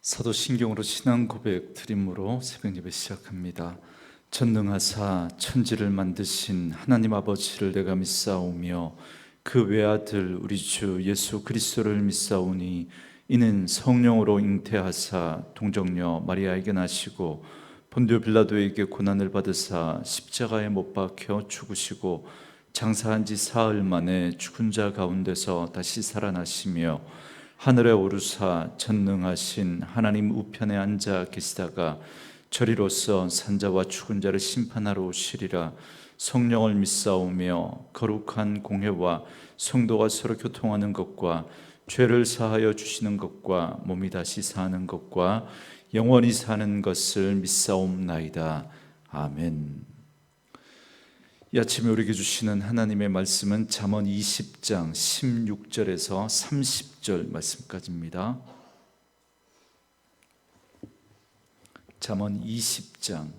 사도신경으로 신앙 고백 드림으로 새벽 예배 시작합니다. 전능하사 천지를 만드신 하나님 아버지를 내가 믿사오며 그 외아들 우리 주 예수 그리스도를 믿사오니 이는 성령으로 잉태하사 동정녀 마리아에게 나시고 본디오 빌라도에게 고난을 받으사 십자가에 못 박혀 죽으시고 장사한 지 사흘 만에 죽은 자 가운데서 다시 살아나시며 하늘에 오르사 전능하신 하나님 우편에 앉아 계시다가 저리로서 산자와 죽은 자를 심판하러 오시리라. 성령을 믿사오며 거룩한 공회와 성도가 서로 교통하는 것과 죄를 사하여 주시는 것과 몸이 다시 사는 것과 영원히 사는 것을 믿사옵나이다. 아멘. 이 아침에 우리에게 주시는 하나님의 말씀은 잠언 20장 16절에서 30절 말씀까지입니다. 잠언 20장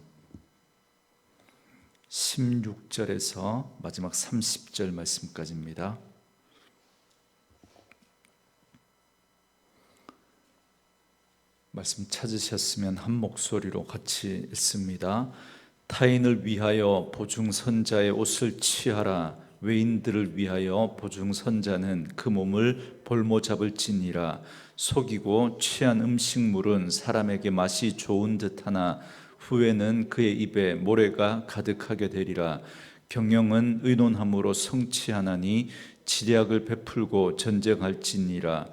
16절에서 마지막 30절 말씀까지입니다. 말씀 찾으셨으면 한 목소리로 같이 읽습니다. 타인을 위하여 보증선자의 옷을 취하라. 외인들을 위하여 보증선자는 그 몸을 볼모 잡을지니라. 속이고 취한 음식물은 사람에게 맛이 좋은 듯하나 후에는 그의 입에 모래가 가득하게 되리라. 경영은 의논함으로 성취하나니 지략을 베풀고 전쟁할지니라.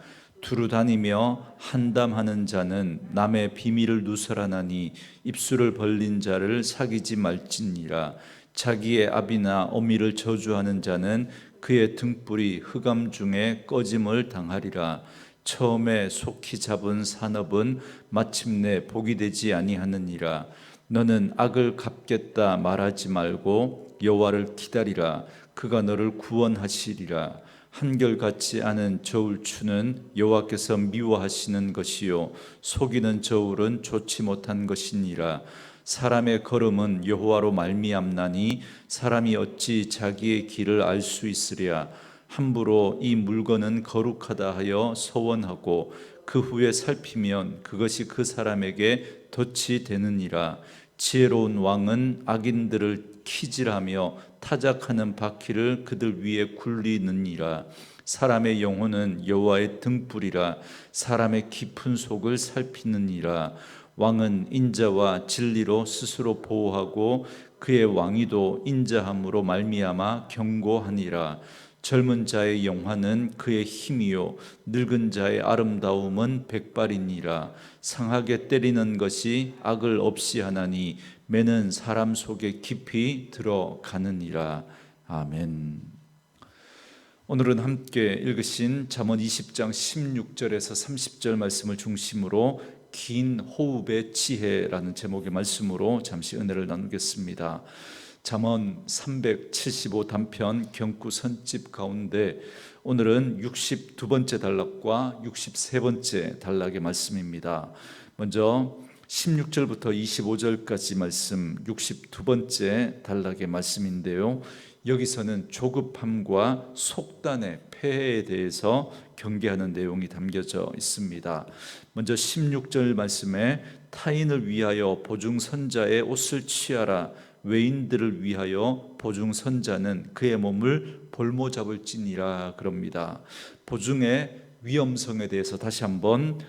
두루 다니며 한담하는 자는 남의 비밀을 누설하나니 입술을 벌린 자를 사귀지 말지니라. 자기의 아비나 어미를 저주하는 자는 그의 등불이 흑암 중에 꺼짐을 당하리라. 처음에 속히 잡은 산업은 마침내 복이 되지 아니하느니라. 너는 악을 갚겠다 말하지 말고 여호와를 기다리라. 그가 너를 구원하시리라. 한결같지 않은 저울추는 여호와께서 미워하시는 것이요 속이는 저울은 좋지 못한 것이니라. 사람의 걸음은 여호와로 말미암나니 사람이 어찌 자기의 길을 알 수 있으랴. 함부로 이 물건은 거룩하다 하여 서원하고 그 후에 살피면 그것이 그 사람에게 덫이 되느니라. 지혜로운 왕은 악인들을 키질하며 타작하는 바퀴를 그들 위에 굴리느니라. 사람의 영혼은 여호와의 등불이라. 사람의 깊은 속을 살피느니라. 왕은 인자와 진리로 스스로 보호하고 그의 왕위도 인자함으로 말미암아 경고하니라. 젊은 자의 영화는 그의 힘이요 늙은 자의 아름다움은 백발이니라. 상하게 때리는 것이 악을 없이 하나니 매는 사람 속에 깊이 들어가느니라. 아멘. 오늘은 함께 읽으신 잠언 20장 16절에서 30절 말씀을 중심으로 긴 호흡의 지혜라는 제목의 말씀으로 잠시 은혜를 나누겠습니다. 잠언 375 단편 경구 선집 가운데 오늘은 62번째 단락과 63번째 단락의 말씀입니다. 먼저 16절부터 25절까지 말씀 62번째 단락의 말씀인데요. 여기서는 조급함과 속단의 폐해에 대해서 경계하는 내용이 담겨져 있습니다. 먼저 16절 말씀에 타인을 위하여 보증선자의 옷을 취하라. 외인들을 위하여 보증선자는 그의 몸을 볼모 잡을지니라 그럽니다. 보증의 위험성에 대해서 다시 한번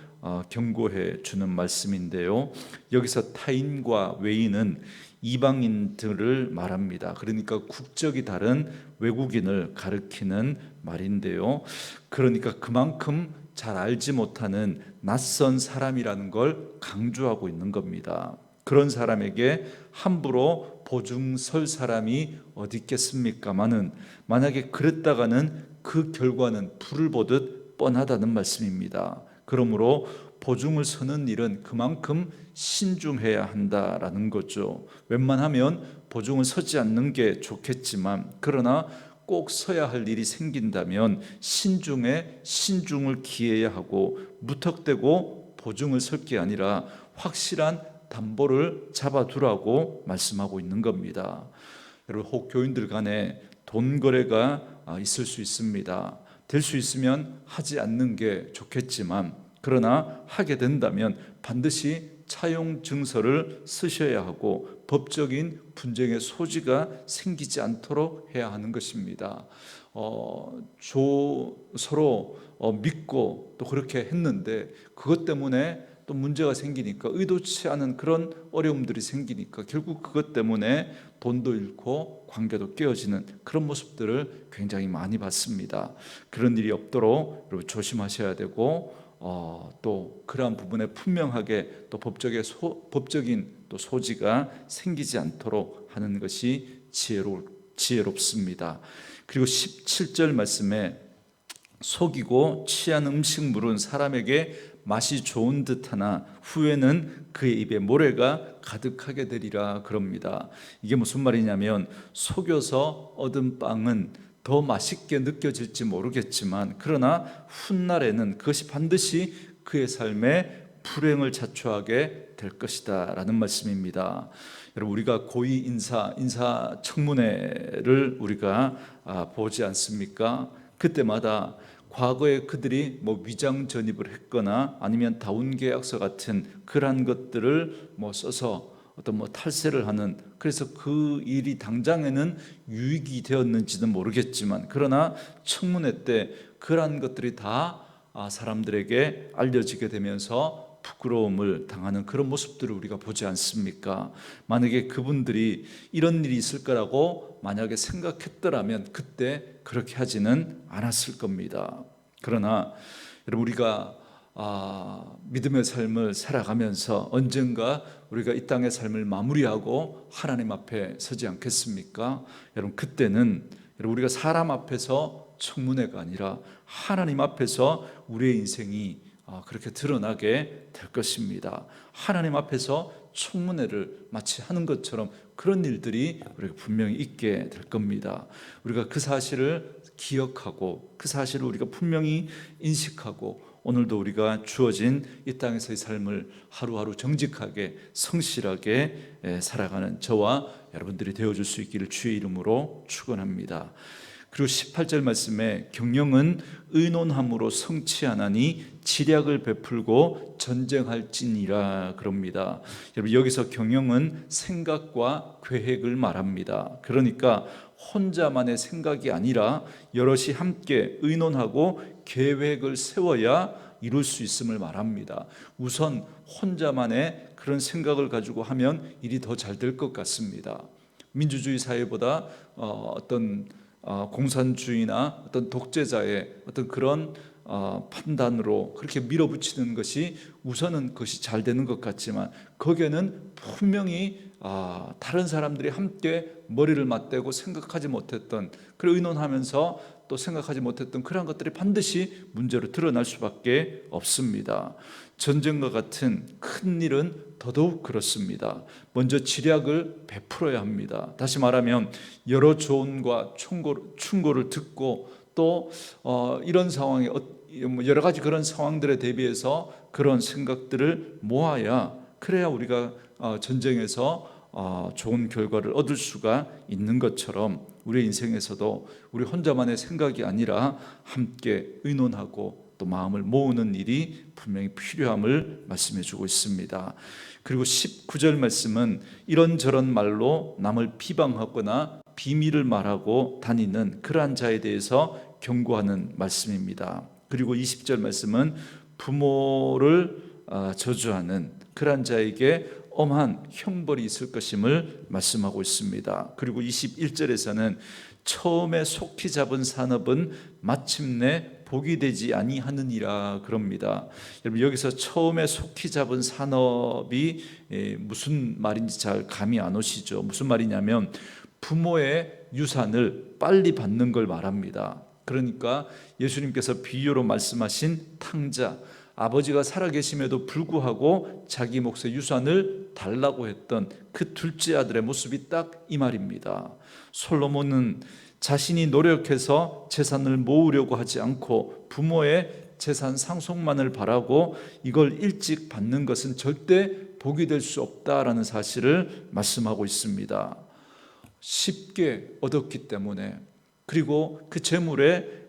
경고해 주는 말씀인데요. 여기서 타인과 외인은 이방인들을 말합니다. 그러니까 국적이 다른 외국인을 가리키는 말인데요. 그러니까 그만큼 잘 알지 못하는 낯선 사람이라는 걸 강조하고 있는 겁니다. 그런 사람에게 함부로 보증 설 사람이 어디 있겠습니까마는 만약에 그랬다가는 그 결과는 불을 보듯 뻔하다는 말씀입니다. 그러므로 보증을 서는 일은 그만큼 신중해야 한다라는 거죠. 웬만하면 보증을 서지 않는 게 좋겠지만 그러나 꼭 서야 할 일이 생긴다면 신중에 신중을 기해야 하고 무턱대고 보증을 설 게 아니라 확실한 담보를 잡아두라고 말씀하고 있는 겁니다. 여러분, 혹 교인들 간에 돈 거래가 있을 수 있습니다. 될 수 있으면 하지 않는 게 좋겠지만 그러나 하게 된다면 반드시 차용 증서를 쓰셔야 하고 법적인 분쟁의 소지가 생기지 않도록 해야 하는 것입니다. 서로 믿고 또 그렇게 했는데 그것 때문에 또 문제가 생기니까, 의도치 않은 그런 어려움들이 생기니까 결국 그것 때문에 돈도 잃고 관계도 깨어지는 그런 모습들을 굉장히 많이 봤습니다. 그런 일이 없도록 여러분 조심하셔야 되고, 또 그러한 부분에 분명하게 또 법적인 또 소지가 생기지 않도록 하는 것이 지혜롭습니다. 그리고 17절 말씀에 속이고 취한 음식물은 사람에게 맛이 좋은 듯하나 후에는 그의 입에 모래가 가득하게 되리라 그럽니다. 이게 무슨 말이냐면, 속여서 얻은 빵은 더 맛있게 느껴질지 모르겠지만 그러나 훗날에는 그것이 반드시 그의 삶에 불행을 자초하게 될 것이다 라는 말씀입니다. 여러분, 우리가 고위 인사청문회를 우리가 보지 않습니까? 그때마다 과거에 그들이 위장 전입을 했거나 아니면 다운계약서 같은 그러한 것들을 써서 어떤 탈세를 하는, 그래서 그 일이 당장에는 유익이 되었는지는 모르겠지만 그러나 청문회 때 그러한 것들이 다 사람들에게 알려지게 되면서 부끄러움을 당하는 그런 모습들을 우리가 보지 않습니까? 만약에 그분들이 이런 일이 있을 거라고 만약에 생각했더라면 그때 그렇게 하지는 않았을 겁니다. 그러나 여러분, 우리가 믿음의 삶을 살아가면서 언젠가 우리가 이 땅의 삶을 마무리하고 하나님 앞에 서지 않겠습니까? 여러분, 그때는 우리가 사람 앞에서 청문회가 아니라 하나님 앞에서 우리의 인생이 그렇게 드러나게 될 것입니다. 하나님 앞에서 청문회를 마치 하는 것처럼 그런 일들이 우리가 분명히 있게 될 겁니다. 우리가 그 사실을 기억하고 그 사실을 우리가 분명히 인식하고 오늘도 우리가 주어진 이 땅에서의 삶을 하루하루 정직하게 성실하게 살아가는 저와 여러분들이 되어줄 수 있기를 주의 이름으로 축원합니다. 그리고 18절 말씀에 경영은 의논함으로 성취하나니 지략을 베풀고 전쟁할지니라 그럽니다. 여러분, 여기서 경영은 생각과 계획을 말합니다. 그러니까 혼자만의 생각이 아니라 여럿이 함께 의논하고 계획을 세워야 이룰 수 있음을 말합니다. 우선 혼자만의 그런 생각을 가지고 하면 일이 더 잘 될 것 같습니다. 민주주의 사회보다 어떤 공산주의나 어떤 독재자의 어떤 그런 판단으로 그렇게 밀어붙이는 것이 우선은 그것이 잘 되는 것 같지만 거기에는 분명히 다른 사람들이 함께 머리를 맞대고 생각하지 못했던, 그리고 의논하면서 또 생각하지 못했던 그러한 것들이 반드시 문제로 드러날 수밖에 없습니다. 전쟁과 같은 큰 일은 더더욱 그렇습니다. 먼저 지략을 베풀어야 합니다. 다시 말하면 여러 조언과 충고를 듣고 또 이런 상황에 여러 가지 그런 상황들에 대비해서 그런 생각들을 모아야, 그래야 우리가 전쟁에서 좋은 결과를 얻을 수가 있는 것처럼 우리 인생에서도 우리 혼자만의 생각이 아니라 함께 의논하고 또 마음을 모으는 일이 분명히 필요함을 말씀해 주고 있습니다. 그리고 19절 말씀은 이런저런 말로 남을 비방하거나 비밀을 말하고 다니는 그러한 자에 대해서 경고하는 말씀입니다. 그리고 20절 말씀은 부모를 저주하는 그러한 자에게 엄한 형벌이 있을 것임을 말씀하고 있습니다. 그리고 21절에서는 처음에 속히 잡은 산업은 마침내 복이 되지 아니하느니라 그럽니다. 여러분, 여기서 처음에 속히 잡은 산업이 무슨 말인지 잘 감이 안 오시죠? 무슨 말이냐면 부모의 유산을 빨리 받는 걸 말합니다. 그러니까 예수님께서 비유로 말씀하신 탕자, 아버지가 살아계심에도 불구하고 자기 몫의 유산을 달라고 했던 그 둘째 아들의 모습이 딱 이 말입니다. 솔로몬은 자신이 노력해서 재산을 모으려고 하지 않고 부모의 재산 상속만을 바라고 이걸 일찍 받는 것은 절대 복이 될 수 없다라는 사실을 말씀하고 있습니다. 쉽게 얻었기 때문에, 그리고 그 재물에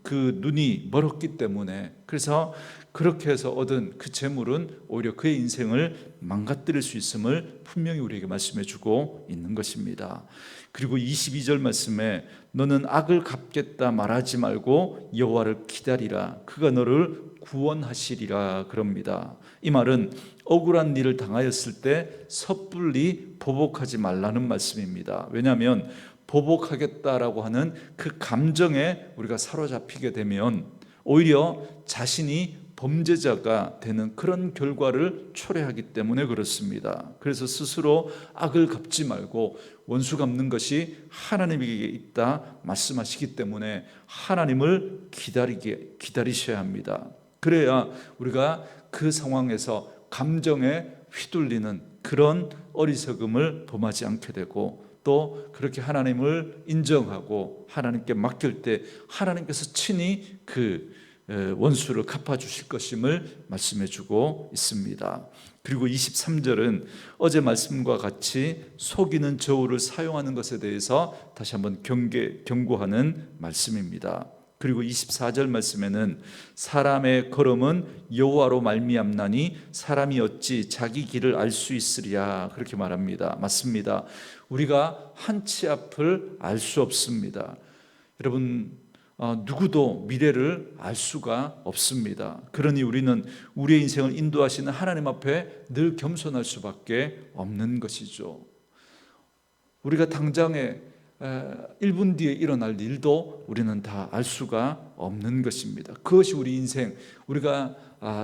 그 눈이 멀었기 때문에, 그래서 그렇게 해서 얻은 그 재물은 오히려 그의 인생을 망가뜨릴 수 있음을 분명히 우리에게 말씀해 주고 있는 것입니다. 그리고 22절 말씀에 너는 악을 갚겠다 말하지 말고 여호와를 기다리라, 그가 너를 구원하시리라 그럽니다. 이 말은 억울한 일을 당하였을 때 섣불리 보복하지 말라는 말씀입니다. 왜냐하면 보복하겠다라고 하는 그 감정에 우리가 사로잡히게 되면 오히려 자신이 범죄자가 되는 그런 결과를 초래하기 때문에 그렇습니다. 그래서 스스로 악을 갚지 말고 원수 갚는 것이 하나님에게 있다 말씀하시기 때문에 하나님을 기다리셔야 합니다. 그래야 우리가 그 상황에서 감정에 휘둘리는 그런 어리석음을 범하지 않게 되고, 또 그렇게 하나님을 인정하고 하나님께 맡길 때 하나님께서 친히 그 원수를 갚아주실 것임을 말씀해 주고 있습니다. 그리고 23절은 어제 말씀과 같이 속이는 저울을 사용하는 것에 대해서 다시 한번 경고하는 말씀입니다. 그리고 24절 말씀에는 사람의 걸음은 여호와로 말미암나니 사람이 어찌 자기 길을 알 수 있으랴 그렇게 말합니다. 맞습니다. 우리가 한 치 앞을 알 수 없습니다. 여러분, 누구도 미래를 알 수가 없습니다. 그러니 우리는 우리의 인생을 인도하시는 하나님 앞에 늘 겸손할 수밖에 없는 것이죠. 우리가 당장에 1분 뒤에 일어날 일도 우리는 다 알 수가 없는 것입니다. 그것이 우리 인생, 우리가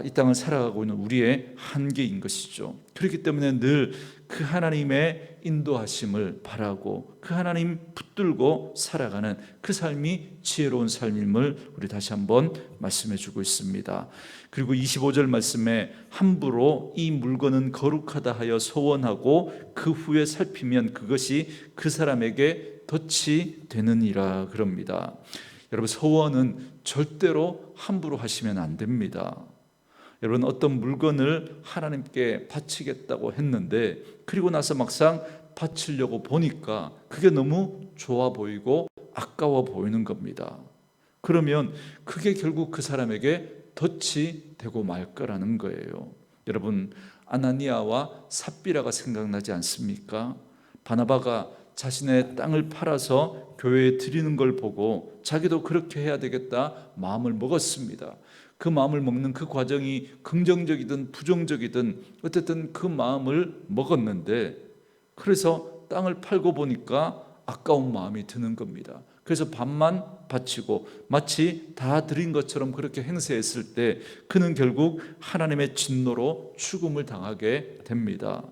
이 땅을 살아가고 있는 우리의 한계인 것이죠. 그렇기 때문에 늘 그 하나님의 인도하심을 바라고 그 하나님 붙들고 살아가는 그 삶이 지혜로운 삶임을 우리 다시 한번 말씀해 주고 있습니다. 그리고 25절 말씀에 함부로 이 물건은 거룩하다 하여 소원하고 그 후에 살피면 그것이 그 사람에게 덫이 되느니라 그럽니다. 여러분, 소원은 절대로 함부로 하시면 안 됩니다. 여러분, 어떤 물건을 하나님께 바치겠다고 했는데 그리고 나서 막상 바치려고 보니까 그게 너무 좋아 보이고 아까워 보이는 겁니다. 그러면 그게 결국 그 사람에게 덫이 되고 말 거라는 거예요. 여러분, 아나니아와 삽비라가 생각나지 않습니까? 바나바가 자신의 땅을 팔아서 교회에 드리는 걸 보고 자기도 그렇게 해야 되겠다 마음을 먹었습니다. 그 마음을 먹는 그 과정이 긍정적이든 부정적이든 어쨌든 그 마음을 먹었는데, 그래서 땅을 팔고 보니까 아까운 마음이 드는 겁니다. 그래서 반만 바치고 마치 다 드린 것처럼 그렇게 행세했을 때 그는 결국 하나님의 진노로 죽음을 당하게 됩니다.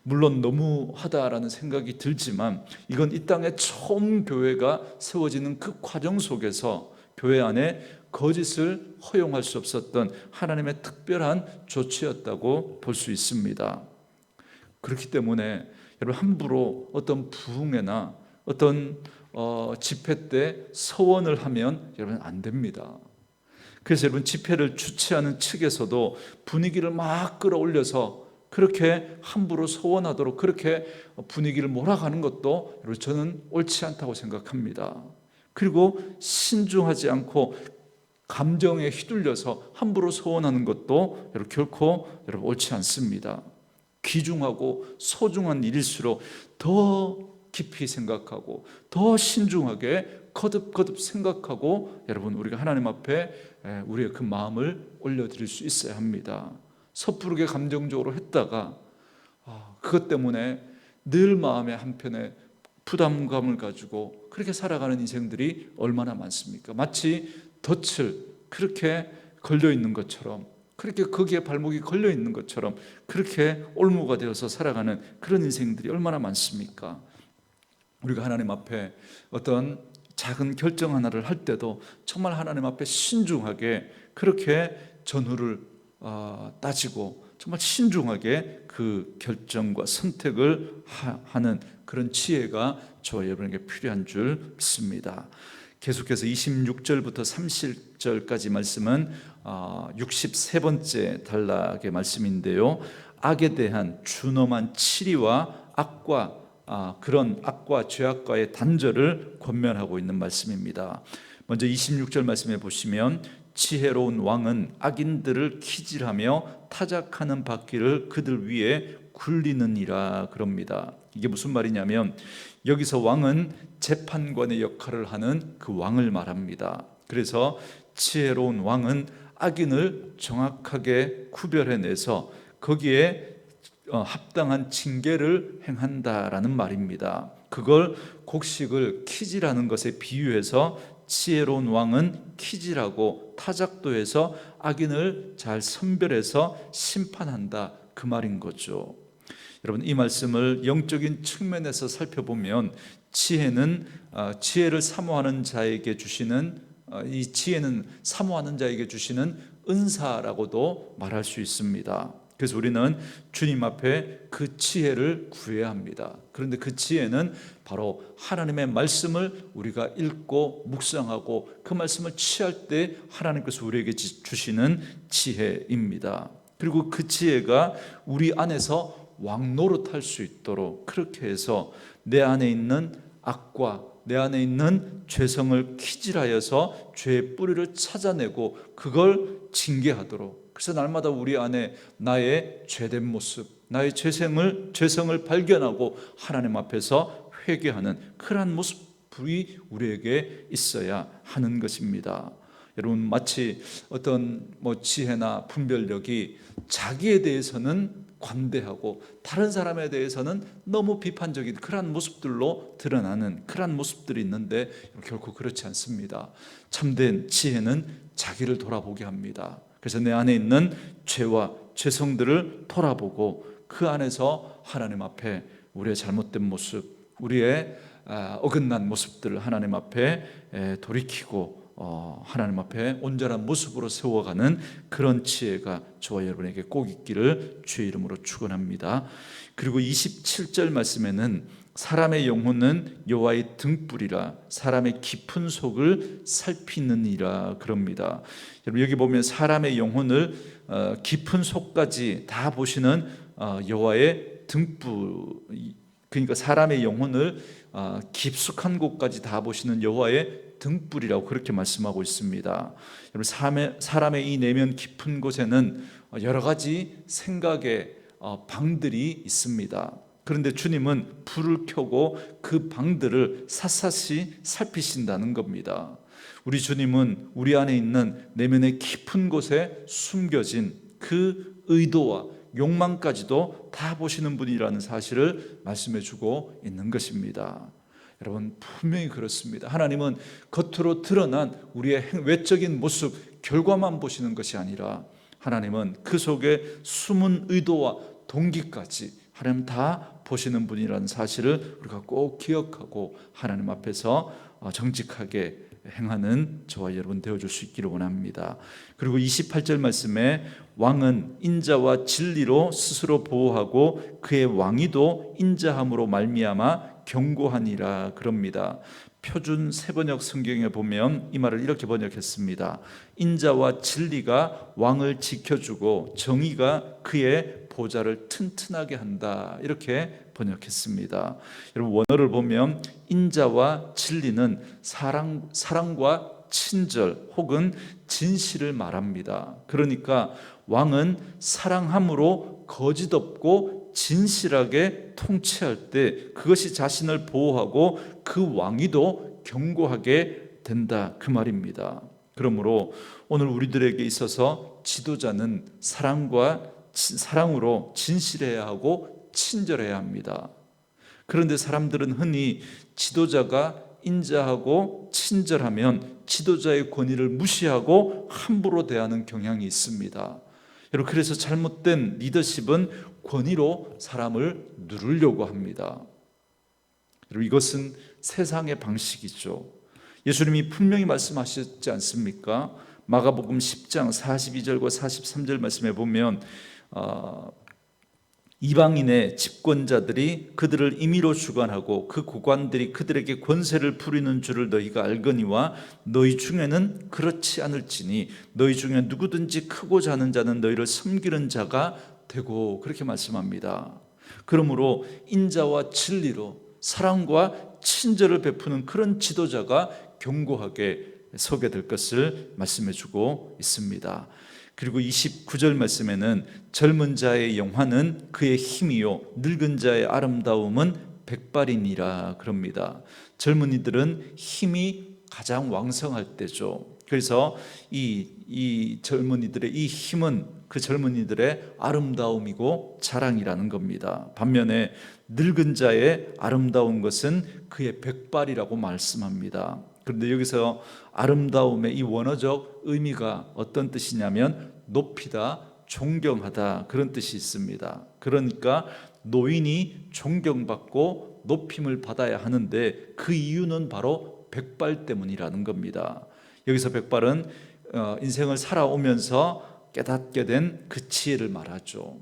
물론 너무하다라는 생각이 들지만 이건 이 땅에 처음 교회가 세워지는 그 과정 속에서 교회 안에 거짓을 허용할 수 없었던 하나님의 특별한 조치였다고 볼 수 있습니다. 그렇기 때문에 여러분, 함부로 어떤 부흥회나 어떤 집회 때 서원을 하면 여러분 안 됩니다. 그래서 여러분, 집회를 주최하는 측에서도 분위기를 막 끌어올려서 그렇게 함부로 소원하도록 그렇게 분위기를 몰아가는 것도 여러분, 저는 옳지 않다고 생각합니다. 그리고 신중하지 않고 감정에 휘둘려서 함부로 소원하는 것도 여러분, 결코 여러분 옳지 않습니다. 귀중하고 소중한 일일수록 더 깊이 생각하고 더 신중하게 거듭거듭 생각하고 여러분, 우리가 하나님 앞에 우리의 그 마음을 올려드릴 수 있어야 합니다. 섣부르게 감정적으로 했다가 그것 때문에 늘 마음의 한편에 부담감을 가지고 그렇게 살아가는 인생들이 얼마나 많습니까? 마치 덫을 그렇게 걸려있는 것처럼, 그렇게 거기에 발목이 걸려있는 것처럼 그렇게 올무가 되어서 살아가는 그런 인생들이 얼마나 많습니까? 우리가 하나님 앞에 어떤 작은 결정 하나를 할 때도 정말 하나님 앞에 신중하게 그렇게 전후를 따지고 정말 신중하게 그 결정과 선택을 하는 그런 지혜가 저와 여러분에게 필요한 줄 믿습니다. 계속해서 26절부터 30절까지 말씀은 63번째 단락의 말씀인데요, 악에 대한 준엄한 치리와 그런 악과 죄악과의 단절을 권면하고 있는 말씀입니다. 먼저 26절 말씀해 보시면 지혜로운 왕은 악인들을 키질하며 타작하는 바퀴를 그들 위에 굴리느니라 그럽니다. 이게 무슨 말이냐면 여기서 왕은 재판관의 역할을 하는 그 왕을 말합니다. 그래서 지혜로운 왕은 악인을 정확하게 구별해내서 거기에 합당한 징계를 행한다라는 말입니다. 그걸 곡식을 키질하는 것에 비유해서 지혜로운 왕은 키질하고 타작도 해서 악인을 잘 선별해서 심판한다, 그 말인 거죠. 여러분, 이 말씀을 영적인 측면에서 살펴보면 지혜를 사모하는 자에게 주시는 이 지혜는 사모하는 자에게 주시는 은사라고도 말할 수 있습니다. 그래서 우리는 주님 앞에 그 지혜를 구해야 합니다. 그런데 그 지혜는 바로 하나님의 말씀을 우리가 읽고 묵상하고 그 말씀을 취할 때 하나님께서 우리에게 주시는 지혜입니다. 그리고 그 지혜가 우리 안에서 왕노릇할 수 있도록 그렇게 해서 내 안에 있는 악과 내 안에 있는 죄성을 키질하여서 죄의 뿌리를 찾아내고 그걸 징계하도록, 그래서 날마다 우리 안에 나의 죄된 모습, 나의 죄성을 발견하고 하나님 앞에서 회개하는 그러한 모습이 우리에게 있어야 하는 것입니다. 여러분, 마치 어떤 지혜나 분별력이 자기에 대해서는 관대하고 다른 사람에 대해서는 너무 비판적인 그러한 모습들로 드러나는 그러한 모습들이 있는데 결코 그렇지 않습니다. 참된 지혜는 자기를 돌아보게 합니다. 그래서 내 안에 있는 죄와 죄성들을 돌아보고 그 안에서 하나님 앞에 우리의 잘못된 모습, 우리의 어긋난 모습들을 하나님 앞에 돌이키고 하나님 앞에 온전한 모습으로 세워가는 그런 지혜가 저와 여러분에게 꼭 있기를 주의 이름으로 축원합니다. 그리고 27절 말씀에는 사람의 영혼은 여호와의 등불이라 사람의 깊은 속을 살피느니라 그럽니다. 여러분, 여기 보면 사람의 영혼을 깊은 속까지 다 보시는 여호와의 등불, 그러니까 사람의 영혼을 깊숙한 곳까지 다 보시는 여호와의 등불이라고 그렇게 말씀하고 있습니다. 여러분, 사람의 이 내면 깊은 곳에는 여러 가지 생각의 방들이 있습니다. 그런데 주님은 불을 켜고 그 방들을 샅샅이 살피신다는 겁니다. 우리 주님은 우리 안에 있는 내면의 깊은 곳에 숨겨진 그 의도와 욕망까지도 다 보시는 분이라는 사실을 말씀해 주고 있는 것입니다. 여러분, 분명히 그렇습니다. 하나님은 겉으로 드러난 우리의 외적인 모습, 결과만 보시는 것이 아니라 하나님은 그 속에 숨은 의도와 동기까지 하나님 다 보시는 분이라는 사실을 우리가 꼭 기억하고 하나님 앞에서 정직하게 행하는 저와 여러분 되어줄 수 있기를 원합니다. 그리고 28절 말씀에 왕은 인자와 진리로 스스로 보호하고 그의 왕위도 인자함으로 말미암아 경고하니라 그럽니다. 표준 세번역 성경에 보면 이 말을 이렇게 번역했습니다. 인자와 진리가 왕을 지켜주고 정의가 그의 보좌를 튼튼하게 한다, 이렇게 번역했습니다. 여러분, 원어를 보면 인자와 진리는 사랑과 친절 혹은 진실을 말합니다. 그러니까 왕은 사랑함으로 거짓 없고 진실하게 통치할 때 그것이 자신을 보호하고 그 왕위도 견고하게 된다, 그 말입니다. 그러므로 오늘 우리들에게 있어서 지도자는 사랑으로 진실해야 하고 친절해야 합니다. 그런데 사람들은 흔히 지도자가 인자하고 친절하면 지도자의 권위를 무시하고 함부로 대하는 경향이 있습니다. 여러분, 그래서 잘못된 리더십은 권위로 사람을 누르려고 합니다. 여러분, 이것은 세상의 방식이죠. 예수님이 분명히 말씀하셨지 않습니까? 마가복음 10장 42절과 43절 말씀에 보면 이방인의 집권자들이 그들을 임의로 주관하고 그 고관들이 그들에게 권세를 부리는 줄을 너희가 알거니와 너희 중에는 그렇지 않을지니 너희 중에 누구든지 크고 작은 자는 너희를 섬기는 자가 되고, 그렇게 말씀합니다. 그러므로 인자와 진리로 사랑과 친절을 베푸는 그런 지도자가 견고하게 소개될 것을 말씀해 주고 있습니다. 그리고 29절 말씀에는 젊은 자의 영화는 그의 힘이요 늙은 자의 아름다움은 백발이니라 그럽니다. 젊은이들은 힘이 가장 왕성할 때죠. 그래서 이 젊은이들의 이 힘은 그 젊은이들의 아름다움이고 자랑이라는 겁니다. 반면에 늙은 자의 아름다운 것은 그의 백발이라고 말씀합니다. 그런데 여기서 아름다움의 이 원어적 의미가 어떤 뜻이냐면 높이다, 존경하다 그런 뜻이 있습니다. 그러니까 노인이 존경받고 높임을 받아야 하는데 그 이유는 바로 백발 때문이라는 겁니다. 여기서 백발은 인생을 살아오면서 깨닫게 된 그 지혜를 말하죠.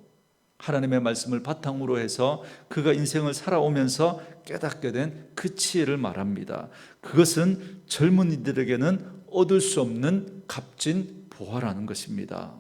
하나님의 말씀을 바탕으로 해서 그가 인생을 살아오면서 깨닫게 된 그 지혜를 말합니다. 그것은 젊은이들에게는 얻을 수 없는 값진 보화라는 것입니다.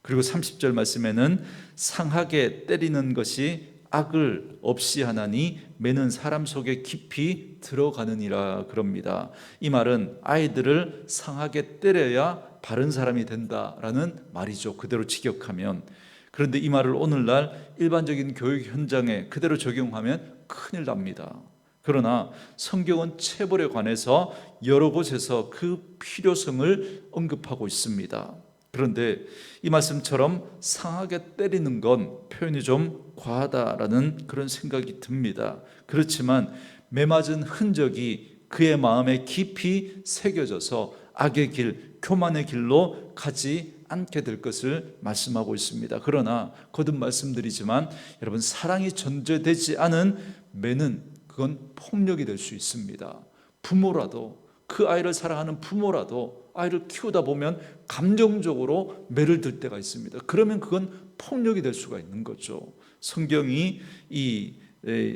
그리고 30절 말씀에는 상하게 때리는 것이 악을 없이 하나니 매는 사람 속에 깊이 들어가느니라 그럽니다. 이 말은 아이들을 상하게 때려야 바른 사람이 된다라는 말이죠. 그대로 직역하면. 그런데 이 말을 오늘날 일반적인 교육 현장에 그대로 적용하면 큰일 납니다. 그러나 성경은 체벌에 관해서 여러 곳에서 그 필요성을 언급하고 있습니다. 그런데 이 말씀처럼 상하게 때리는 건 표현이 좀 과하다라는 그런 생각이 듭니다. 그렇지만 매맞은 흔적이 그의 마음에 깊이 새겨져서 악의 길, 교만의 길로 가지 않게 될 것을 말씀하고 있습니다. 그러나 거듭 말씀드리지만 여러분, 사랑이 전제되지 않은 매는 그건 폭력이 될 수 있습니다. 부모라도, 그 아이를 사랑하는 부모라도 아이를 키우다 보면 감정적으로 매를 들 때가 있습니다. 그러면 그건 폭력이 될 수가 있는 거죠. 성경이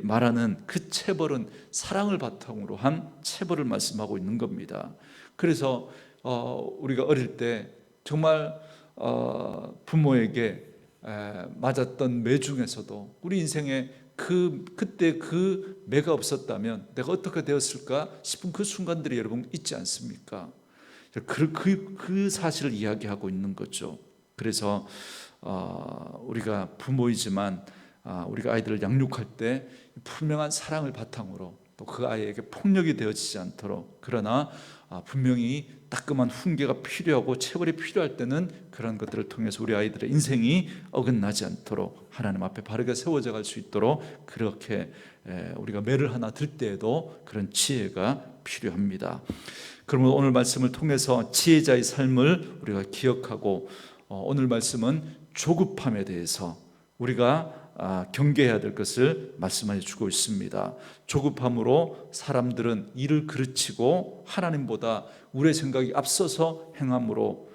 말하는 그 체벌은 사랑을 바탕으로 한 체벌을 말씀하고 있는 겁니다. 그래서 우리가 어릴 때 정말 부모에게 맞았던 매 중에서도 우리 인생에 그때 그 매가 없었다면 내가 어떻게 되었을까 싶은 그 순간들이 여러분 있지 않습니까? 그 사실을 이야기하고 있는 거죠. 그래서 우리가 부모이지만 우리가 아이들을 양육할 때 분명한 사랑을 바탕으로 또 그 아이에게 폭력이 되어지지 않도록, 그러나 분명히 따끔한 훈계가 필요하고 체벌이 필요할 때는 그런 것들을 통해서 우리 아이들의 인생이 어긋나지 않도록 하나님 앞에 바르게 세워져 갈 수 있도록 그렇게 우리가 매를 하나 들 때에도 그런 지혜가 필요합니다. 그러면 오늘 말씀을 통해서 지혜자의 삶을 우리가 기억하고 오늘 말씀은 조급함에 대해서 우리가 경계해야 될 것을 말씀해 주고 있습니다. 조급함으로 사람들은 일을 그르치고 하나님보다 우리의 생각이 앞서서 행함으로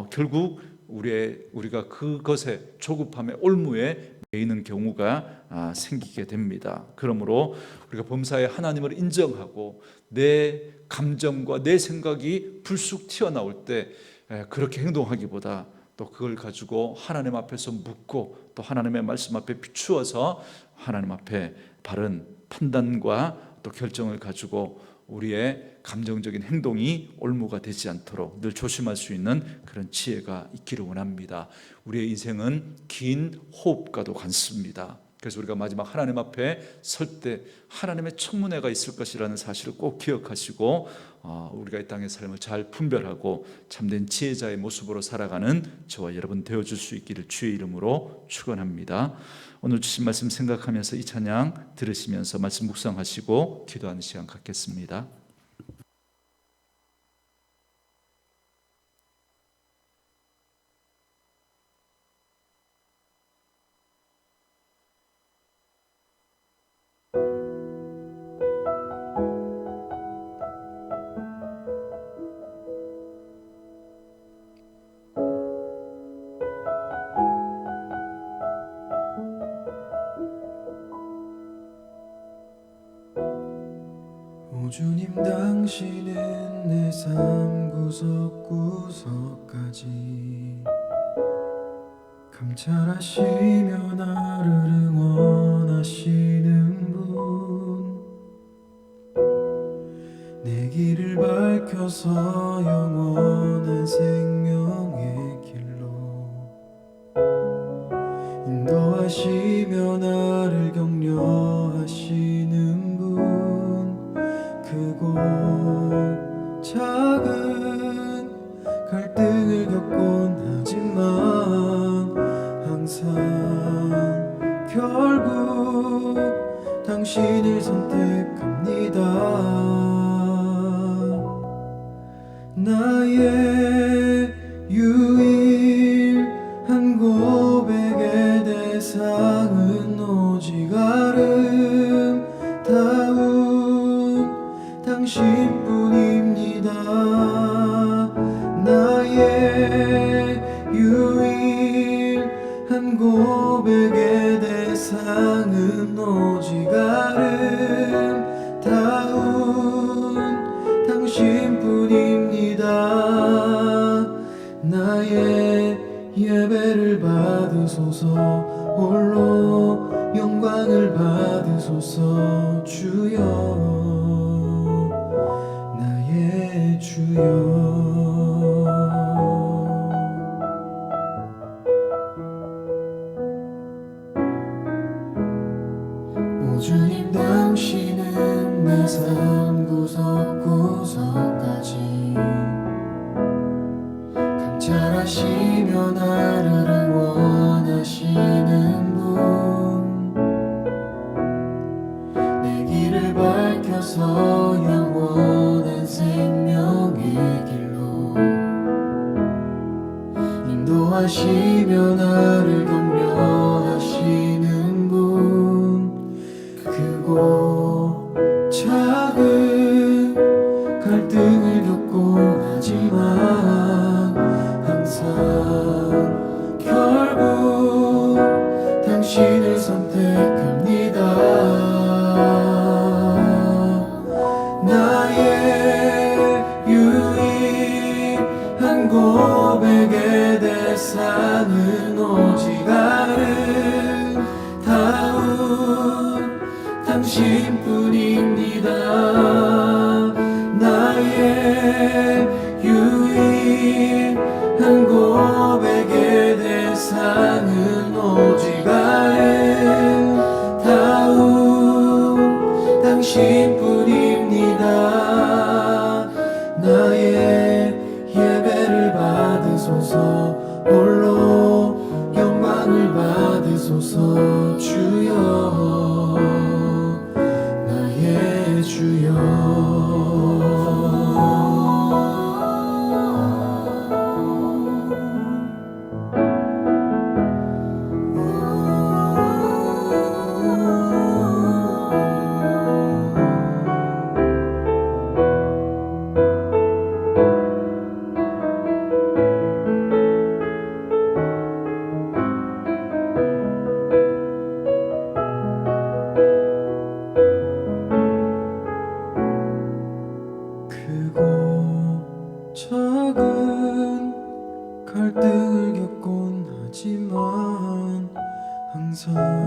결국 우리가 그것에 조급함의 올무에 매이는 경우가 생기게 됩니다. 그러므로 우리가 범사에 하나님을 인정하고 내 감정과 내 생각이 불쑥 튀어나올 때 그렇게 행동하기보다 또 그걸 가지고 하나님 앞에서 묻고 또 하나님의 말씀 앞에 비추어서 하나님 앞에 바른 판단과 또 결정을 가지고 우리의 감정적인 행동이 올무가 되지 않도록 늘 조심할 수 있는 그런 지혜가 있기를 원합니다. 우리의 인생은 긴 호흡과도 같습니다. 그래서 우리가 마지막 하나님 앞에 설 때 하나님의 청문회가 있을 것이라는 사실을 꼭 기억하시고 우리가 이 땅의 삶을 잘 분별하고 참된 지혜자의 모습으로 살아가는 저와 여러분 되어줄 수 있기를 주의 이름으로 축원합니다. 오늘 주신 말씀 생각하면서 이 찬양 들으시면서 말씀 묵상하시고 기도하는 시간 갖겠습니다. 주님, 당신은 내 삶 구석구석까지 감찰하시며 나를 응원하시는 분, 내 길을 밝혀 밝혀서 영원한 생명의 길로 인도하시며 나를 격려하시는 분, 크고 작은 갈등을 겪곤 하지만 항상 결국 당신을 선택합니다. 나의 유일한 고백의 대상은 오직 아름다운 당신뿐입니다. 나의 유일한 고백의 대상은 오직 아름다운 당신뿐입니다. 나의 예배를 받으소서, 홀로 영광을 받으소서. 주여, 나의 주여. 오 주님, 당신은 내 삶 구석구석까지 감찰하시며 나를 응원하시는 분, 내 길을 밝혀서 영원한 생명의 길로 인도하시며 나를 격려하시는 분, 크고 작은 갈등을 겪곤 하지만 항상 결국 당신을 선택합니다. 나의 유일한 고백의 대상은 오직 아름다운 당신뿐입니다. 나의 유일한 고백의 대상은 오직 아름다운 당신뿐입니다. 나의 예배를 받으소서, 홀로 영광을 받으소서. 주여, 나의 주여. 크고 작은 갈등을 겪곤 하지만 항상